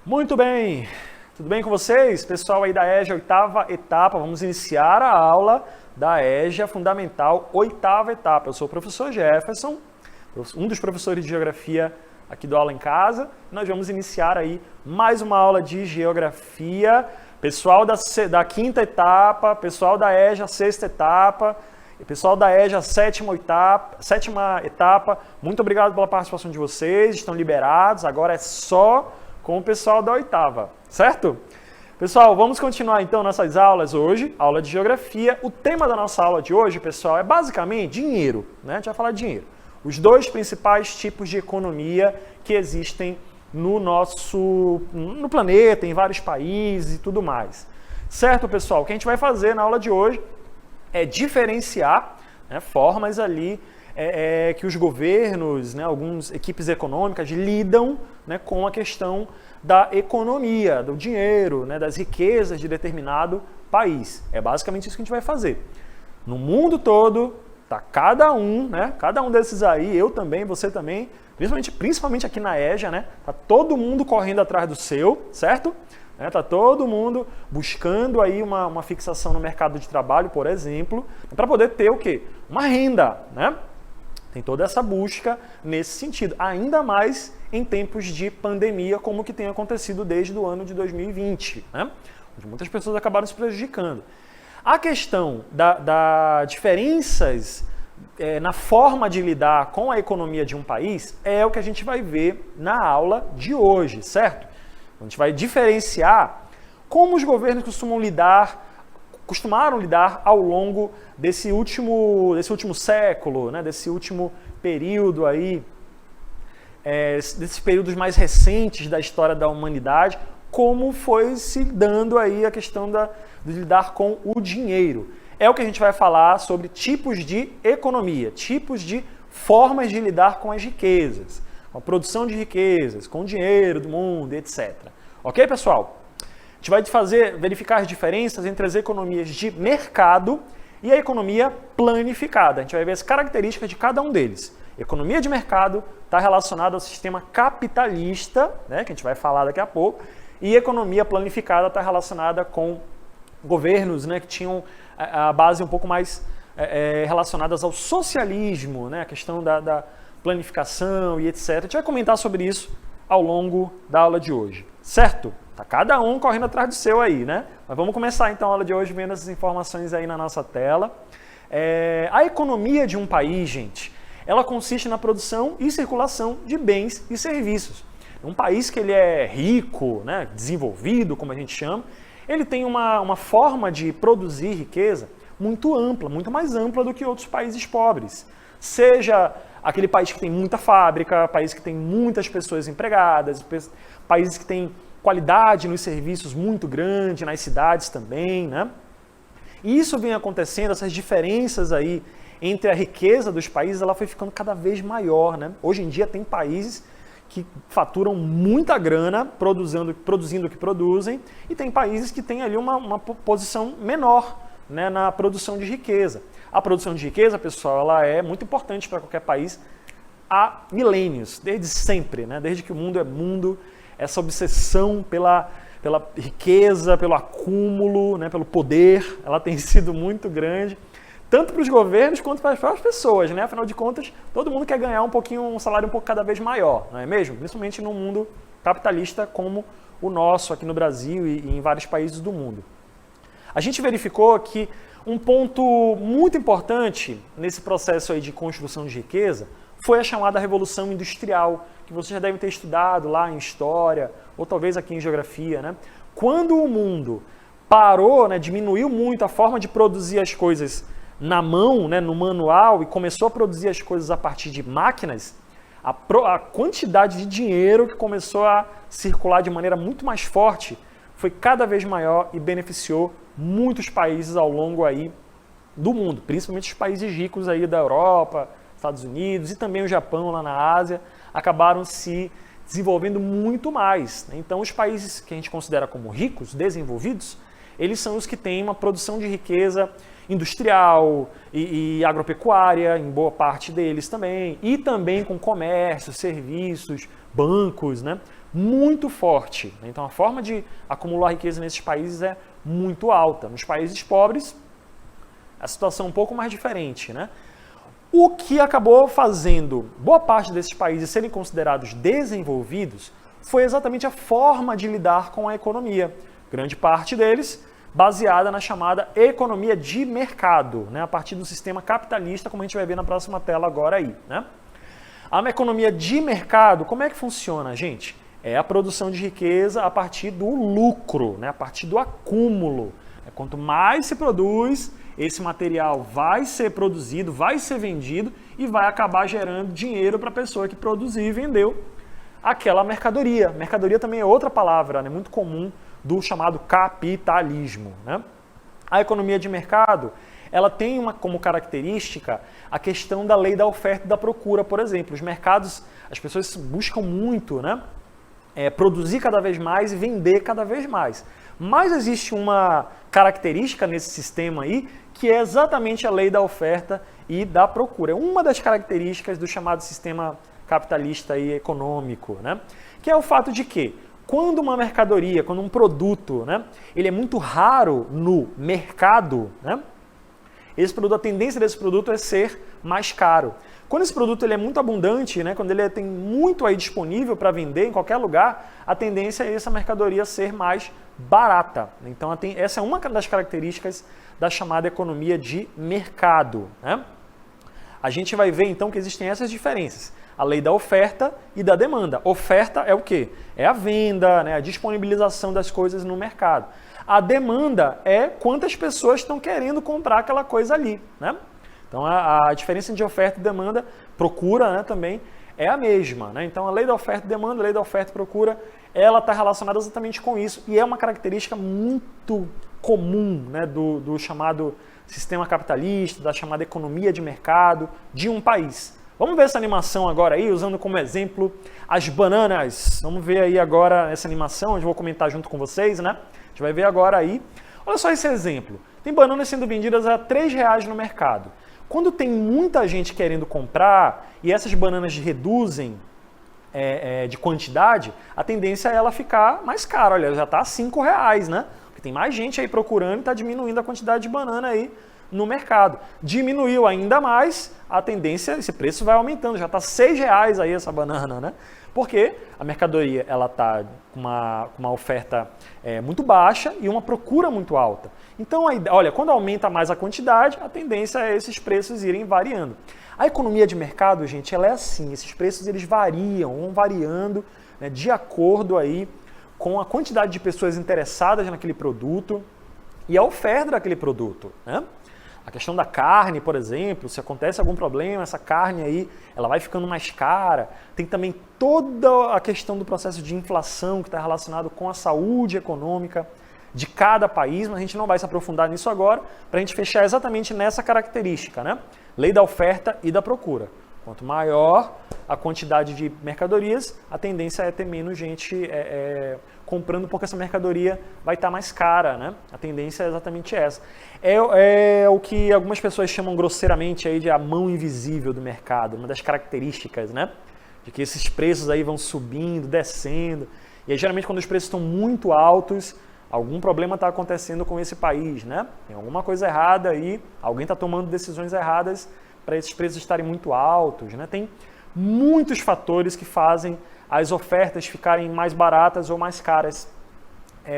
Muito bem, tudo bem com vocês? Pessoal aí da EJA, oitava etapa, vamos iniciar a aula da EJA Fundamental, oitava etapa. Eu sou o professor Jefferson, um dos professores de Geografia aqui do Aula em Casa. Nós vamos iniciar aí mais uma aula de Geografia. Pessoal da quinta etapa, pessoal da EJA, sexta etapa, e pessoal da EJA, sétima etapa, muito obrigado pela participação de vocês, estão liberados, agora é só com o pessoal da oitava, certo? Pessoal, vamos continuar então nossas aulas hoje, aula de Geografia. O tema da nossa aula de hoje, pessoal, é basicamente dinheiro, né? A gente vai falar de dinheiro. Os dois principais tipos de economia que existem no planeta, em vários países e tudo mais. Certo, pessoal? O que a gente vai fazer na aula de hoje é diferenciar, né, formas ali que os governos, né, algumas equipes econômicas lidam, né, com a questão da economia, do dinheiro, né, das riquezas de determinado país. É basicamente isso que a gente vai fazer. No mundo todo, tá cada um desses aí, eu também, você também, principalmente aqui na EJA, né, tá todo mundo correndo atrás do seu, certo? Tá todo mundo buscando aí uma fixação no mercado de trabalho, por exemplo, para poder ter o quê? Uma renda, né? Tem toda essa busca nesse sentido, ainda mais em tempos de pandemia, como o que tem acontecido desde o ano de 2020, né? Onde muitas pessoas acabaram se prejudicando. A questão das diferenças na forma de lidar com a economia de um país é o que a gente vai ver na aula de hoje, certo? A gente vai diferenciar como os governos costumaram lidar ao longo desse último século, né, desse último período aí, desses períodos mais recentes da história da humanidade, como foi se dando aí a questão de lidar com o dinheiro. É o que a gente vai falar sobre tipos de economia, tipos de formas de lidar com as riquezas, com a produção de riquezas, com o dinheiro do mundo, etc. Ok, pessoal? A gente vai verificar as diferenças entre as economias de mercado e a economia planificada. A gente vai ver as características de cada um deles. Economia de mercado está relacionada ao sistema capitalista, né, que a gente vai falar daqui a pouco, e economia planificada está relacionada com governos, né, que tinham a base um pouco mais relacionadas ao socialismo, né, a questão da planificação e etc. A gente vai comentar sobre isso ao longo da aula de hoje, certo? Tá cada um correndo atrás do seu aí, né? Mas vamos começar então a aula de hoje vendo essas informações aí na nossa tela. A economia de um país, gente, ela consiste na produção e circulação de bens e serviços. Um país que ele é rico, né, desenvolvido, como a gente chama, ele tem uma forma de produzir riqueza muito ampla, muito mais ampla do que outros países pobres. Seja aquele país que tem muita fábrica, país que tem muitas pessoas empregadas, países que têm qualidade nos serviços muito grande, nas cidades também, né? E isso vem acontecendo, essas diferenças aí entre a riqueza dos países, ela foi ficando cada vez maior, né? Hoje em dia tem países que faturam muita grana produzindo o que produzem, e tem países que têm ali uma posição menor, né, na produção de riqueza. A produção de riqueza, pessoal, ela é muito importante para qualquer país há milênios, desde sempre, né? Desde que o mundo é mundo, essa obsessão pela riqueza, pelo acúmulo, né, pelo poder, ela tem sido muito grande, tanto para os governos quanto para as próprias pessoas, né? Afinal de contas, todo mundo quer ganhar um salário um pouco cada vez maior, não é mesmo? Principalmente num mundo capitalista como o nosso aqui no Brasil e em vários países do mundo. A gente verificou que um ponto muito importante nesse processo aí de construção de riqueza foi a chamada Revolução Industrial, que vocês já devem ter estudado lá em História, ou talvez aqui em Geografia, né? Quando o mundo parou, né, diminuiu muito a forma de produzir as coisas na mão, né, no manual, e começou a produzir as coisas a partir de máquinas, a quantidade de dinheiro que começou a circular de maneira muito mais forte foi cada vez maior e beneficiou muitos países ao longo aí do mundo, principalmente os países ricos aí da Europa, Estados Unidos e também o Japão lá na Ásia, acabaram se desenvolvendo muito mais. Então os países que a gente considera como ricos, desenvolvidos, eles são os que têm uma produção de riqueza industrial e agropecuária, em boa parte deles também, e também com comércio, serviços, bancos, né? muito forte. Então a forma de acumular riqueza nesses países é muito alta. Nos países pobres, a situação é um pouco mais diferente, né? O que acabou fazendo boa parte desses países serem considerados desenvolvidos foi exatamente a forma de lidar com a economia. Grande parte deles baseada na chamada economia de mercado, né? A partir do sistema capitalista, como a gente vai ver na próxima tela agora aí, né? A economia de mercado, como é que funciona, gente? É a produção de riqueza a partir do lucro, né? A partir do acúmulo. Quanto mais se produz, esse material vai ser produzido, vai ser vendido e vai acabar gerando dinheiro para a pessoa que produziu e vendeu aquela mercadoria. Mercadoria também é outra palavra, né? Muito comum do chamado capitalismo, né? A economia de mercado, ela tem como característica a questão da lei da oferta e da procura, por exemplo. Os mercados, as pessoas buscam muito, né? Produzir cada vez mais e vender cada vez mais. Mas existe uma característica nesse sistema aí, que é exatamente a lei da oferta e da procura. É uma das características do chamado sistema capitalista e econômico, né? Que é o fato de que, quando uma mercadoria, quando um produto, né, ele é muito raro no mercado, né, esse produto, a tendência desse produto é ser mais caro. Quando esse produto ele é muito abundante, né, quando ele tem muito aí disponível para vender em qualquer lugar, a tendência é essa mercadoria ser mais barata. Então, essa é uma das características da chamada economia de mercado, né? A gente vai ver então que existem essas diferenças. A lei da oferta e da demanda. Oferta é o quê? É a venda, né, a disponibilização das coisas no mercado. A demanda é quantas pessoas estão querendo comprar aquela coisa ali, né? Então a diferença entre oferta e demanda, procura, né, também é a mesma, né? Então a lei da oferta e demanda, a lei da oferta e procura, ela está relacionada exatamente com isso e é uma característica muito comum, né, do chamado sistema capitalista, da chamada economia de mercado de um país. Vamos ver essa animação agora aí, usando como exemplo as bananas. Vamos ver aí agora essa animação, onde eu vou comentar junto com vocês, né? A gente vai ver agora aí. Olha só esse exemplo. Tem bananas sendo vendidas a R$3 no mercado. Quando tem muita gente querendo comprar e essas bananas reduzem de quantidade, a tendência é ela ficar mais cara. Olha, já está a R$5, né? Porque tem mais gente aí procurando e está diminuindo a quantidade de banana aí no mercado. Diminuiu ainda mais, a tendência, esse preço vai aumentando, já está R$6 aí essa banana, né? Porque a mercadoria ela está com uma oferta muito baixa e uma procura muito alta. Então, olha, quando aumenta mais a quantidade, a tendência é esses preços irem variando. A economia de mercado, gente, ela é assim, esses preços eles vão variando, né, de acordo aí com a quantidade de pessoas interessadas naquele produto e a oferta daquele produto, né? A questão da carne, por exemplo, se acontece algum problema, essa carne aí, ela vai ficando mais cara. Tem também toda a questão do processo de inflação que está relacionado com a saúde econômica de cada país, mas a gente não vai se aprofundar nisso agora, para a gente fechar exatamente nessa característica, né? Lei da oferta e da procura. Quanto maior a quantidade de mercadorias, a tendência é ter menos gente comprando, porque essa mercadoria vai estar mais cara, né? A tendência é exatamente essa. É o que algumas pessoas chamam grosseiramente aí de a mão invisível do mercado, uma das características, né? De que esses preços aí vão subindo, descendo. E aí, geralmente, quando os preços estão muito altos, algum problema está acontecendo com esse país, né? Tem alguma coisa errada aí, alguém está tomando decisões erradas para esses preços estarem muito altos, né? Tem muitos fatores que fazem as ofertas ficarem mais baratas ou mais caras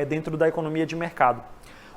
dentro da economia de mercado.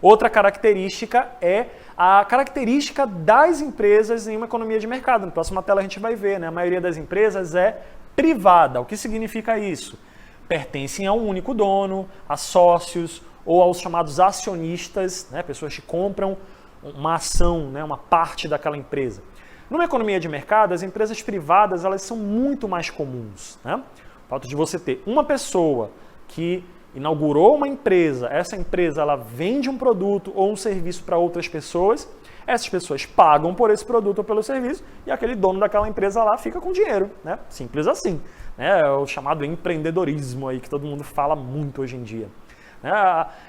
Outra característica é a característica das empresas em uma economia de mercado. Na próxima tela a gente vai ver, né? A maioria das empresas é privada. O que significa isso? Pertencem a um único dono, a sócios ou aos chamados acionistas, né? Pessoas que compram uma ação, né? Uma parte daquela empresa. Numa economia de mercado, as empresas privadas elas são muito mais comuns, né? O fato de você ter uma pessoa que inaugurou uma empresa, essa empresa ela vende um produto ou um serviço para outras pessoas, essas pessoas pagam por esse produto ou pelo serviço e aquele dono daquela empresa lá fica com dinheiro, né? Simples assim, né? É o chamado empreendedorismo aí que todo mundo fala muito hoje em dia.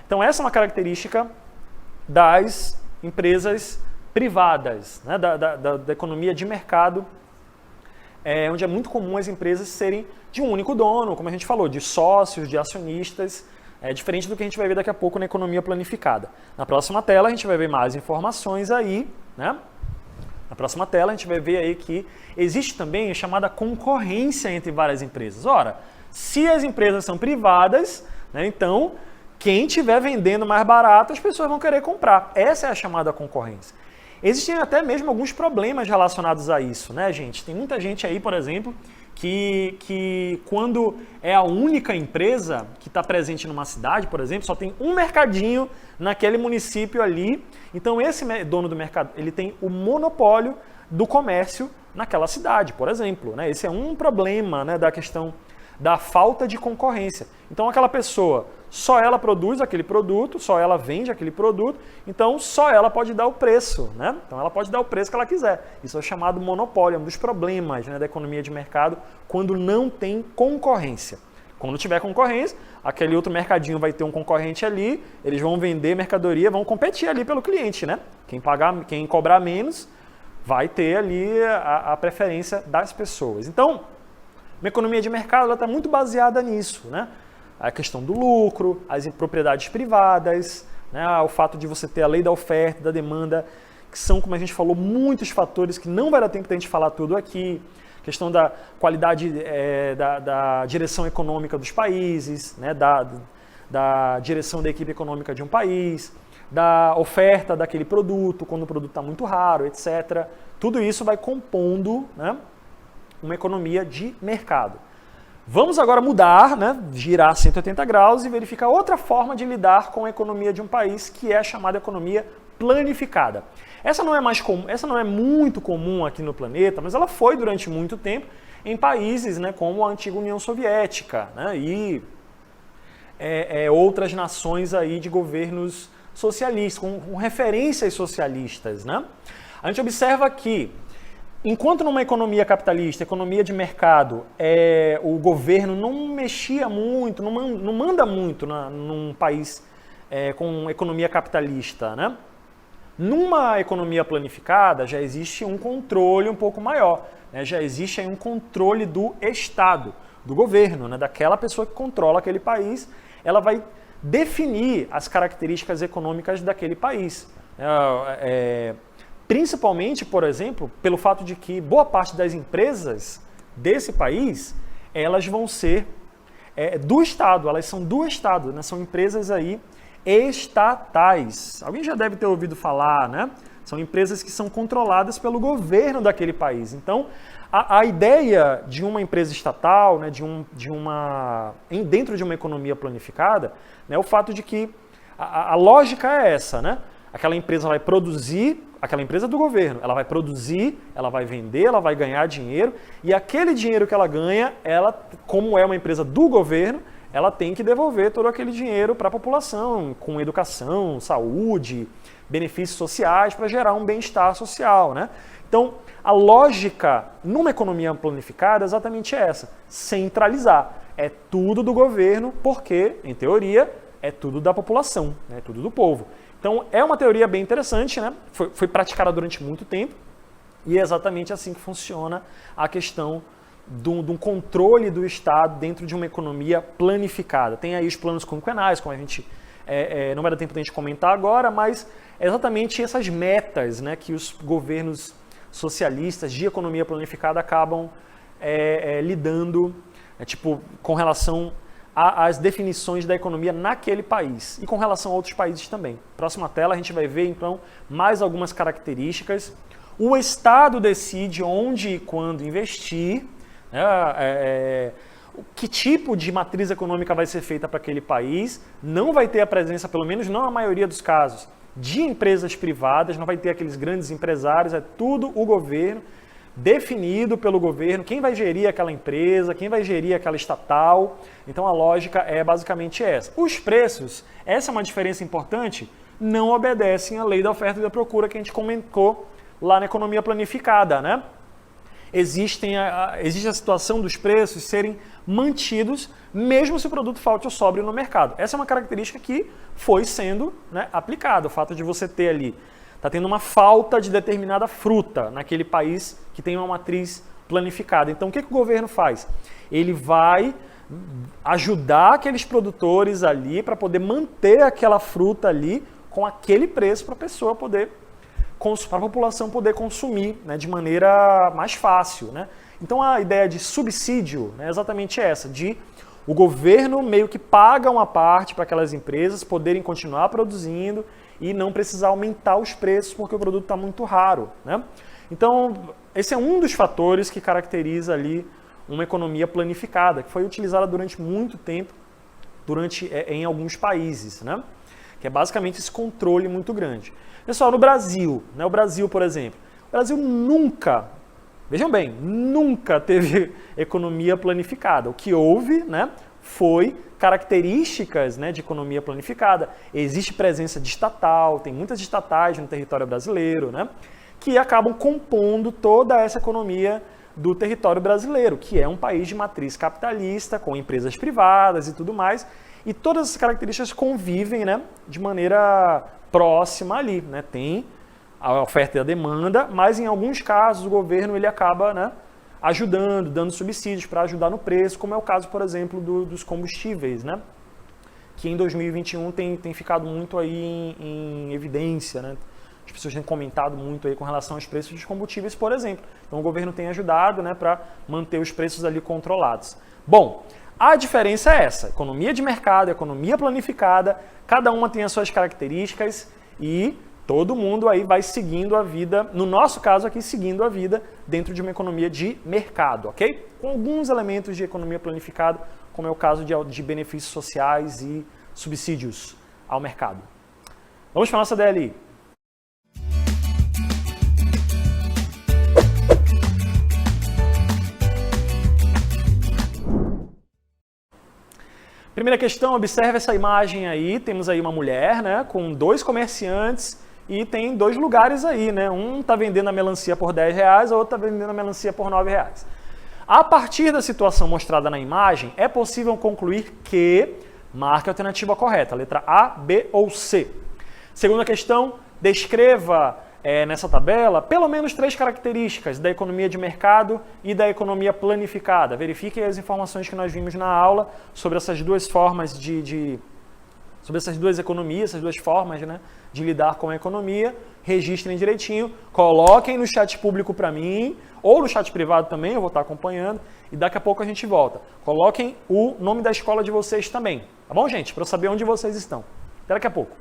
Então essa é uma característica das empresas privadas, né? da economia de mercado, onde é muito comum as empresas serem de um único dono, como a gente falou, de sócios, de acionistas, diferente do que a gente vai ver daqui a pouco na economia planificada. Na próxima tela a gente vai ver mais informações aí, né? Na próxima tela a gente vai ver aí que existe também a chamada concorrência entre várias empresas. Ora, se as empresas são privadas, né, então quem estiver vendendo mais barato, as pessoas vão querer comprar. Essa é a chamada concorrência. Existem até mesmo alguns problemas relacionados a isso, né, gente? Tem muita gente aí, por exemplo, que quando é a única empresa que está presente numa cidade, por exemplo, só tem um mercadinho naquele município ali. Então esse dono do mercado, ele tem o monopólio do comércio naquela cidade, por exemplo, né? Esse é um problema, né, da questão da falta de concorrência. Então aquela pessoa, só ela produz aquele produto, só ela vende aquele produto, então só ela pode dar o preço, né? Então ela pode dar o preço que ela quiser. Isso é chamado monopólio, é um dos problemas, né, da economia de mercado, quando não tem concorrência. Quando tiver concorrência, aquele outro mercadinho vai ter um concorrente ali, eles vão vender mercadoria, vão competir ali pelo cliente, né? Quem cobrar menos vai ter ali a preferência das pessoas. Então, uma economia de mercado está muito baseada nisso, né? A questão do lucro, as propriedades privadas, né? O fato de você ter a lei da oferta, da demanda, que são, como a gente falou, muitos fatores que não vai dar tempo de a gente falar tudo aqui. Questão da qualidade da direção econômica dos países, né? da direção da equipe econômica de um país, da oferta daquele produto, quando o produto está muito raro, etc. Tudo isso vai compondo, né, uma economia de mercado. Vamos agora mudar, né, girar 180 graus e verificar outra forma de lidar com a economia de um país, que é a chamada economia planificada. Essa não é muito comum aqui no planeta, mas ela foi durante muito tempo em países, né, como a antiga União Soviética, né, e outras nações aí de governos socialistas, com referências socialistas, né? A gente observa que enquanto numa economia capitalista, economia de mercado, o governo não mexia muito, não manda muito num país com economia capitalista, né? Numa economia planificada já existe um controle um pouco maior, né? Já existe aí um controle do Estado, do governo, né? Daquela pessoa que controla aquele país, ela vai definir as características econômicas daquele país. Principalmente, por exemplo, pelo fato de que boa parte das empresas desse país, elas vão ser do Estado, elas são do Estado, né? São empresas aí estatais. Alguém já deve ter ouvido falar, né? São empresas que são controladas pelo governo daquele país. Então, a ideia de uma empresa estatal, né, dentro de uma economia planificada, né, é o fato de que a lógica é essa, né? Aquela empresa vai produzir, aquela empresa do governo, ela vai produzir, ela vai vender, ela vai ganhar dinheiro, e aquele dinheiro que ela ganha, ela, como é uma empresa do governo, ela tem que devolver todo aquele dinheiro para a população, com educação, saúde, benefícios sociais, para gerar um bem-estar social, né? Então, a lógica numa economia planificada é exatamente essa, centralizar. É tudo do governo, porque, em teoria, é tudo da população, né? É tudo do povo. Então, é uma teoria bem interessante, né? Foi praticada durante muito tempo, e é exatamente assim que funciona a questão de um controle do Estado dentro de uma economia planificada. Tem aí os planos quinquenais, como a gente não vai dar tempo de a gente comentar agora, mas é exatamente essas metas, né, que os governos socialistas de economia planificada acabam lidando, com relação às definições da economia naquele país e com relação a outros países também. Próxima tela a gente vai ver então mais algumas características. O Estado decide onde e quando investir, que tipo de matriz econômica vai ser feita para aquele país. Não vai ter a presença, pelo menos não na maioria dos casos, de empresas privadas, não vai ter aqueles grandes empresários, é tudo o governo, definido pelo governo, quem vai gerir aquela empresa, quem vai gerir aquela estatal. Então a lógica é basicamente essa. Os preços, essa é uma diferença importante, não obedecem à lei da oferta e da procura que a gente comentou lá na economia planificada, né? Existe a situação dos preços serem mantidos mesmo se o produto falte ou sobre no mercado. Essa é uma característica que foi sendo, né, aplicada. O fato de você tendo uma falta de determinada fruta naquele país que tem uma matriz planificada. Então, o que o governo faz? Ele vai ajudar aqueles produtores ali para poder manter aquela fruta ali com aquele preço para a pessoa poder, para a população poder consumir, né, de maneira mais fácil, né? Então a ideia de subsídio, né, é exatamente essa, de o governo meio que paga uma parte para aquelas empresas poderem continuar produzindo e não precisar aumentar os preços porque o produto está muito raro, né? Então esse é um dos fatores que caracteriza ali uma economia planificada, que foi utilizada durante muito tempo em alguns países, né? Que é basicamente esse controle muito grande. Pessoal, no Brasil, né? O Brasil, por exemplo, o Brasil nunca, vejam bem, nunca teve economia planificada. O que houve, né, foi características, né, de economia planificada. Existe presença de estatal, tem muitas estatais no território brasileiro, né, que acabam compondo toda essa economia do território brasileiro, que é um país de matriz capitalista, com empresas privadas e tudo mais, e todas essas características convivem, né, de maneira próxima ali, né? Tem a oferta e a demanda, mas em alguns casos o governo ele acaba, né, ajudando, dando subsídios para ajudar no preço, como é o caso, por exemplo, dos combustíveis, né, que em 2021 tem ficado muito aí em evidência, né? As pessoas têm comentado muito aí com relação aos preços dos combustíveis, por exemplo. Então o governo tem ajudado, né, para manter os preços ali controlados. Bom, a diferença é essa, economia de mercado, economia planificada, cada uma tem as suas características e todo mundo aí vai seguindo a vida, no nosso caso aqui, seguindo a vida dentro de uma economia de mercado, ok? Com alguns elementos de economia planificada, como é o caso de benefícios sociais e subsídios ao mercado. Vamos para a nossa DLI. Primeira questão, observe essa imagem aí, temos aí uma mulher, né, com dois comerciantes e tem dois lugares aí, né, um está vendendo a melancia por R$10, a outra está vendendo a melancia por R$9. A partir da situação mostrada na imagem, é possível concluir que, marque a alternativa correta, letra A, B ou C. Segunda questão, descreva nessa tabela pelo menos 3 características da economia de mercado e da economia planificada. Verifique as informações que nós vimos na aula sobre essas duas formas sobre essas duas economias, essas duas formas, né, de lidar com a economia. Registrem direitinho, coloquem no chat público para mim, ou no chat privado também, eu vou estar acompanhando, e daqui a pouco a gente volta. Coloquem o nome da escola de vocês também, tá bom, gente? Para eu saber onde vocês estão. Até daqui a pouco.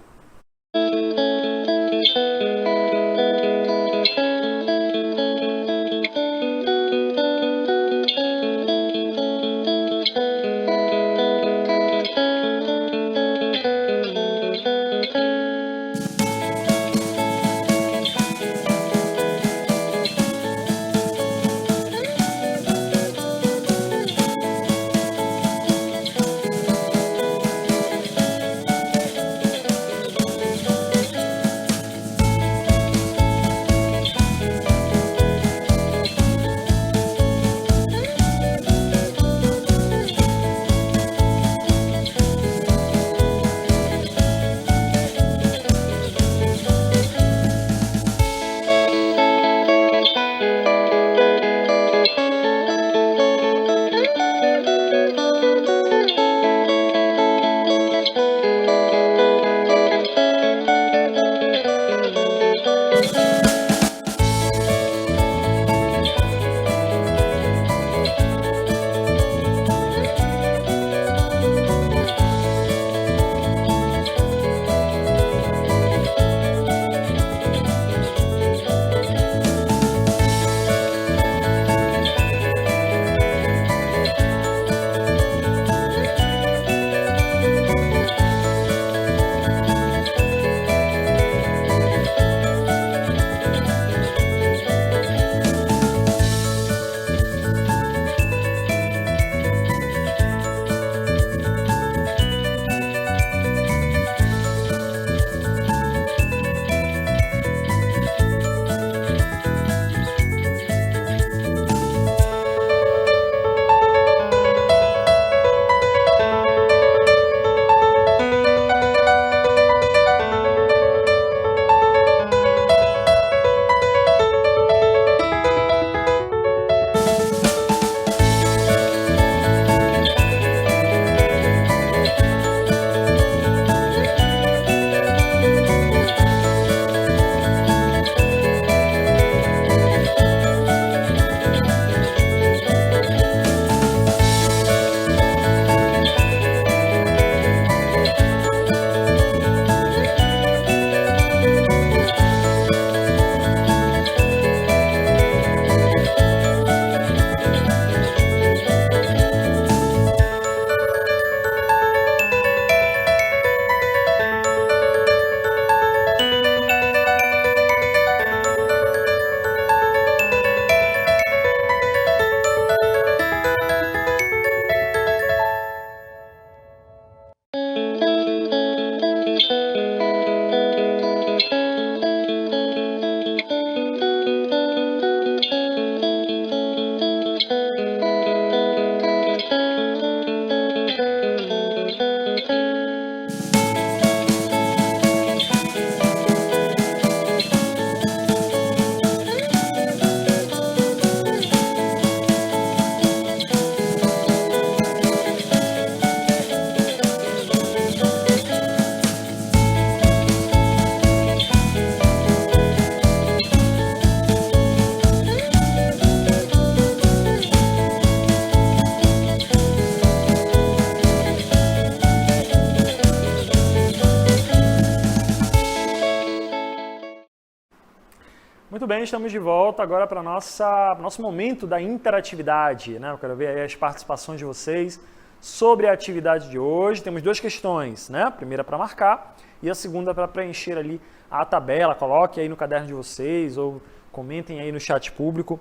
Muito bem, estamos de volta agora para nosso momento da interatividade, né? Eu quero ver aí as participações de vocês sobre a atividade de hoje. Temos duas questões, né? A primeira para marcar e a segunda para preencher ali a tabela. Coloque aí no caderno de vocês ou comentem aí no chat público.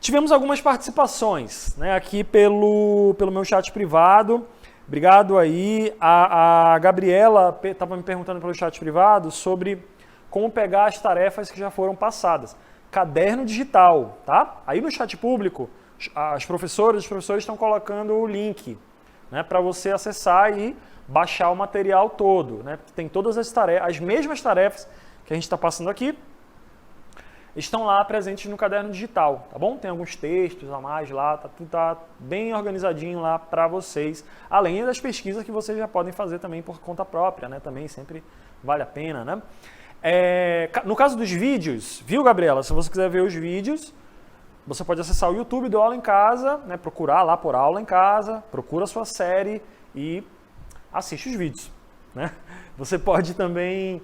Tivemos algumas participações, né? Aqui pelo meu chat privado. Obrigado aí. A Gabriela estava me perguntando pelo chat privado sobre como pegar as tarefas que já foram passadas. Caderno digital, tá? Aí no chat público, as professoras e os professores estão colocando o link, né, para você acessar e baixar o material todo, né? Tem todas as tarefas, as mesmas tarefas que a gente está passando aqui, estão lá presentes no caderno digital, tá bom? Tem alguns textos a mais lá, tudo tá bem organizadinho lá para vocês, além das pesquisas que vocês já podem fazer também por conta própria, né? Também sempre vale a pena, né? No caso dos vídeos, viu, Gabriela? Se você quiser ver os vídeos, você pode acessar o YouTube do Aula em Casa, né? Procurar lá por Aula em Casa, procura a sua série e assiste os vídeos, né? Você pode também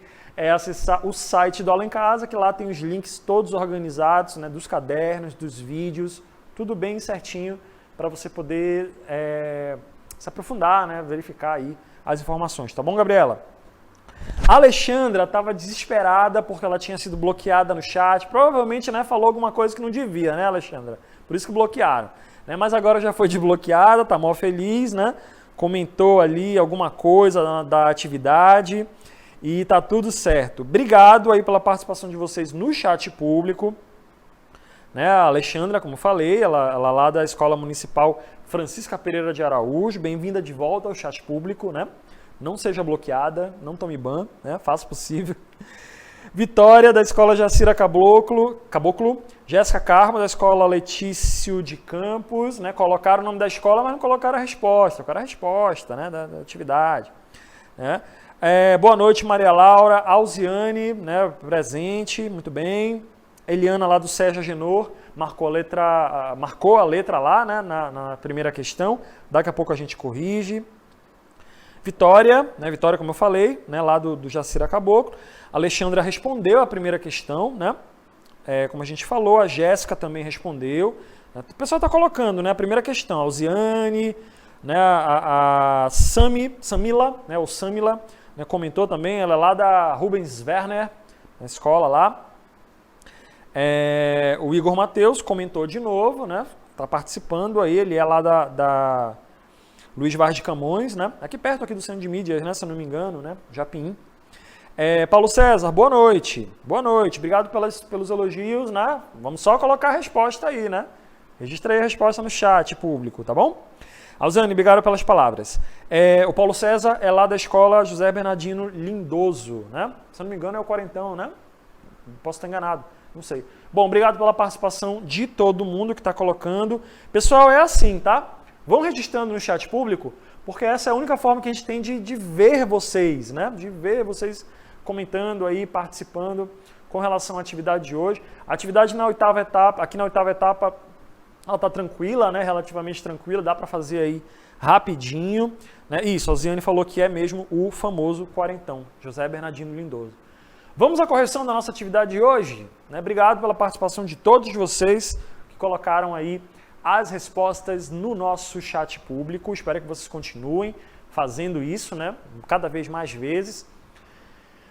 acessar o site do Aula em Casa, que lá tem os links todos organizados, né? Dos cadernos, dos vídeos, tudo bem certinho para você poder se aprofundar, né? Verificar aí as informações, tá bom, Gabriela? A Alexandra estava desesperada porque ela tinha sido bloqueada no chat. Provavelmente, né, falou alguma coisa que não devia, né, Alexandra? Por isso que bloquearam. Né? Mas agora já foi desbloqueada, tá mó feliz, né? Comentou ali alguma coisa da atividade e tá tudo certo. Obrigado aí pela participação de vocês no chat público. Né? A Alexandra, como falei, ela lá da Escola Municipal Francisca Pereira de Araújo. Bem-vinda de volta ao chat público, né? Não seja bloqueada, não tome ban, né? Faça o possível. Vitória, da Escola Jacira Caboclo. Jéssica Carmo, da Escola Letício de Campos. Né? Colocaram o nome da escola, mas não colocaram a resposta. Colocaram a resposta, né? da atividade. Né? Boa noite, Maria Laura. Alziane, né? Presente, muito bem. Eliana, lá do Sérgio Agenor, marcou a letra lá, né? na primeira questão. Daqui a pouco a gente corrige. Vitória, né? Vitória, como eu falei, né? Lá do Jacira Caboclo. Alexandra respondeu a primeira questão, né? Como a gente falou, a Jéssica também respondeu. O pessoal está colocando, né? A primeira questão, a Alziane, né? a Samila, né? O Samila, né? Comentou também, ela é lá da Rubens Werner, na escola lá. O Igor Matheus comentou de novo, né? Está participando aí, ele é lá da Luiz Vaz de Camões, né? Aqui perto aqui do Centro de Mídias, né? Se eu não me engano, né? Japim. Paulo César, boa noite. Boa noite, obrigado pelos elogios, né? Vamos só colocar a resposta aí, né? Registrei a resposta no chat público, tá bom? Alzane, obrigado pelas palavras. O Paulo César é lá da Escola José Bernardino Lindoso, né? Se eu não me engano é o Quarentão, né? Posso estar enganado, não sei. Bom, obrigado pela participação de todo mundo que está colocando. Pessoal, é assim, tá? Vão registrando no chat público, porque essa é a única forma que a gente tem de ver vocês, né? De ver vocês comentando aí, participando com relação à atividade de hoje. A atividade aqui na oitava etapa, ela está tranquila, né? Relativamente tranquila, dá para fazer aí rapidinho. Né? Isso, a Ziane falou que é mesmo o famoso quarentão, José Bernardino Lindoso. Vamos à correção da nossa atividade de hoje. Né? Obrigado pela participação de todos vocês que colocaram aí as respostas no nosso chat público. Espero que vocês continuem fazendo isso, né? Cada vez mais vezes.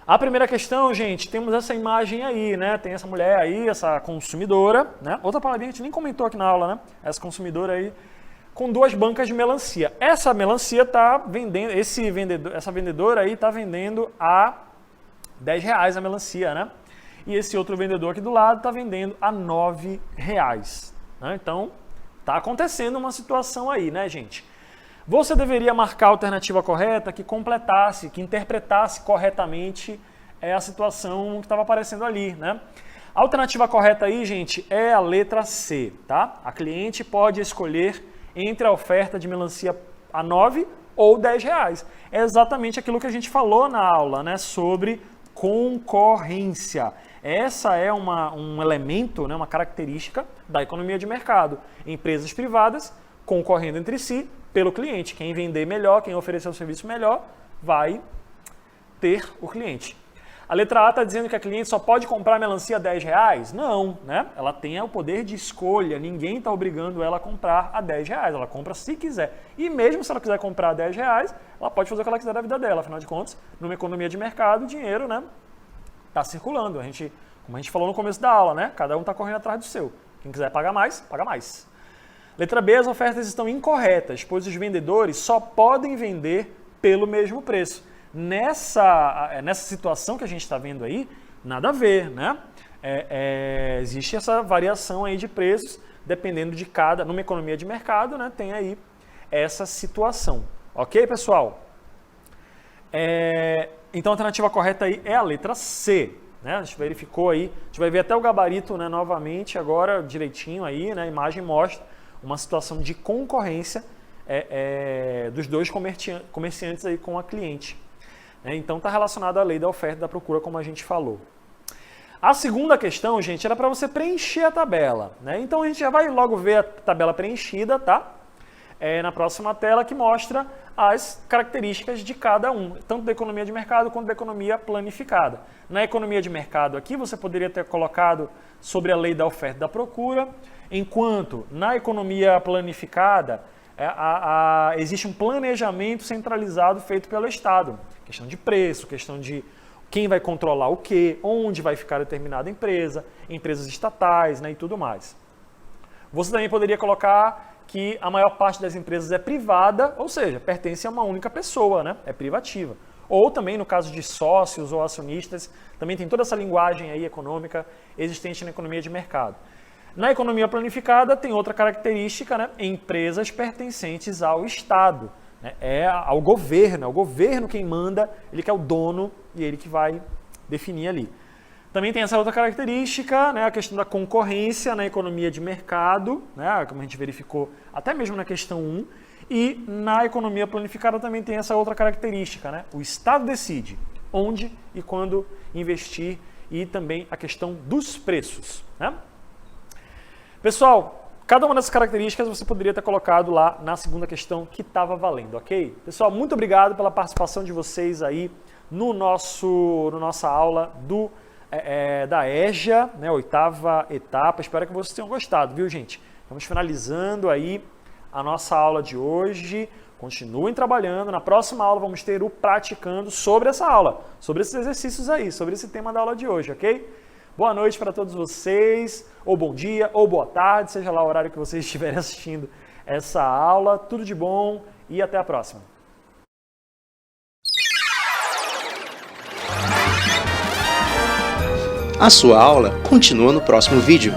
A primeira questão, gente, temos essa imagem aí, né? Tem essa mulher aí, essa consumidora, né? Outra palavrinha que a gente nem comentou aqui na aula, né? Essa consumidora aí com 2 bancas de melancia. Essa melancia está vendendo, essa vendedora aí está vendendo a R$10 a melancia, né? E esse outro vendedor aqui do lado está vendendo a R$9. Né? Então, tá acontecendo uma situação aí, né, gente? Você deveria marcar a alternativa correta que completasse, que interpretasse corretamente a situação que estava aparecendo ali, né? A alternativa correta aí, gente, é a letra C, tá? A cliente pode escolher entre a oferta de melancia a R$9 ou R$10. É exatamente aquilo que a gente falou na aula, né, sobre concorrência. Essa é um elemento, né, uma característica da economia de mercado. Empresas privadas concorrendo entre si pelo cliente. Quem vender melhor, quem oferecer o serviço melhor, vai ter o cliente. A letra A está dizendo que a cliente só pode comprar melancia a R$10? Não, né? Ela tem o poder de escolha, ninguém está obrigando ela a comprar a R$10, ela compra se quiser. E mesmo se ela quiser comprar a R$10, ela pode fazer o que ela quiser da vida dela, afinal de contas, numa economia de mercado, o dinheiro, né, está circulando. Como a gente falou no começo da aula, né? Cada um está correndo atrás do seu. Quem quiser pagar mais, paga mais. Letra B, as ofertas estão incorretas, pois os vendedores só podem vender pelo mesmo preço. Nessa situação que a gente está vendo aí, nada a ver, né? Existe essa variação aí de preços, dependendo de numa economia de mercado, né? Tem aí essa situação. Ok, pessoal? Então a alternativa correta aí é a letra C. Né? A gente verificou aí, a gente vai ver até o gabarito, né, novamente, agora direitinho aí, né? A imagem mostra uma situação de concorrência dos dois comerciantes aí com a cliente. Então está relacionado à lei da oferta e da procura, como a gente falou. A segunda questão, gente, era para você preencher a tabela. Né? Então a gente já vai logo ver a tabela preenchida, tá? Na próxima tela, que mostra as características de cada um, tanto da economia de mercado quanto da economia planificada. Na economia de mercado aqui, você poderia ter colocado sobre a lei da oferta e da procura, enquanto na economia planificada existe um planejamento centralizado feito pelo Estado. Questão de preço, questão de quem vai controlar o quê, onde vai ficar determinada empresa, empresas estatais, né, e tudo mais. Você também poderia colocar que a maior parte das empresas é privada, ou seja, pertence a uma única pessoa, né, é privativa. Ou também, no caso de sócios ou acionistas, também tem toda essa linguagem aí econômica existente na economia de mercado. Na economia planificada tem outra característica, né, empresas pertencentes ao Estado. Ao governo, é o governo quem manda, ele que é o dono e ele que vai definir ali. Também tem essa outra característica, né, a questão da concorrência na economia de mercado, né, como a gente verificou até mesmo na questão 1, e na economia planificada também tem essa outra característica, né, o Estado decide onde e quando investir e também a questão dos preços. Né? Pessoal, cada uma dessas características você poderia ter colocado lá na segunda questão que estava valendo, ok? Pessoal, muito obrigado pela participação de vocês aí no nossa aula da EJA, né, 8ª etapa. Espero que vocês tenham gostado, viu, gente? Estamos finalizando aí a nossa aula de hoje. Continuem trabalhando. Na próxima aula vamos ter o praticando sobre essa aula, sobre esses exercícios aí, sobre esse tema da aula de hoje, ok? Boa noite para todos vocês, ou bom dia, ou boa tarde, seja lá o horário que vocês estiverem assistindo essa aula. Tudo de bom e até a próxima. A sua aula continua no próximo vídeo.